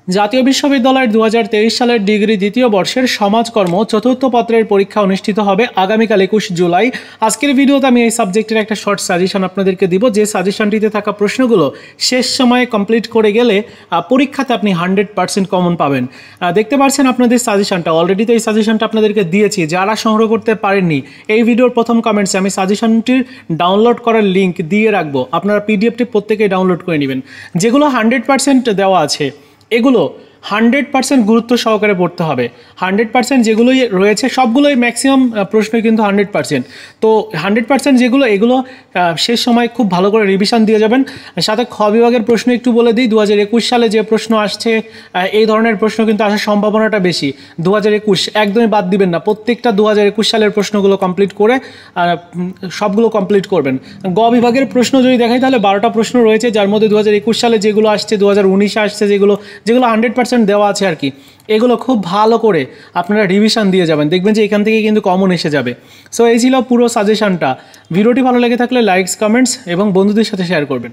জাতীয় বিশ্ববিদ্যালয়ের 2023 সালের ডিগ্রি দ্বিতীয় বর্ষের সমাজকর্ম চতুর্থ পত্রের পরীক্ষা অনুষ্ঠিত হবে আগামীকাল 21 জুলাই। আজকের ভিডিওতে আমি এই সাবজেক্টের একটা শর্ট সাজেশন আপনাদেরকে দিব, যে সাজেশনটিতে থাকা প্রশ্নগুলো শেষ সময়ে কমপ্লিট করে গেলে পরীক্ষাতে আপনি 100% কমন পাবেন। দেখতে পাচ্ছেন আপনাদের সাজেশনটা, অলরেডি তো এই সাজেশনটা আপনাদেরকে দিয়েছি। যারা সংগ্রহ করতে পারেননি, এই ভিডিওর প্রথম কমেন্টসে আমি সাজেশনটির ডাউনলোড করার লিঙ্ক দিয়ে রাখবো, আপনারা পিডিএফটি প্রত্যেকেই ডাউনলোড করে নেবেন। যেগুলো 100% দেওয়া আছে এগুলো 100% গুরুত্ব সহকারে পড়তে হবে। 100% যেগুলোই রয়েছে সবগুলোই ম্যাক্সিমাম প্রশ্নই কিন্তু 100%। তো 100% যেগুলো এগুলো শেষ সময় খুব ভালো করে রিভিশন দিয়ে যাবেন। সাথে খ বিভাগের প্রশ্ন একটু বলে দিই, 2021 সালে যে প্রশ্ন আসছে এই ধরনের প্রশ্ন কিন্তু আসার সম্ভাবনাটা বেশি। 2021 একদমই বাদ দিবেন না, প্রত্যেকটা 2021 সালের প্রশ্নগুলো কমপ্লিট করে সবগুলো কমপ্লিট করবেন। গ বিভাগের প্রশ্ন যদি দেখাই তাহলে 12টা প্রশ্ন রয়েছে, যার মধ্যে 2021 সালে যেগুলো আসছে, 2019 আসছে যেগুলো 100% দেওয়া আছে আর কি, এগুলো খুব ভালো করে আপনারা রিভিশন দিয়ে যাবেন, দেখবেন যে এখান থেকে কিন্তু কমন এসে যাবে। সো এই ছিল পুরো সাজেশনটা। ভিডিওটি ভালো লেগে থাকলে লাইকস, কমেন্টস এবং বন্ধুদের সাথে শেয়ার করবেন।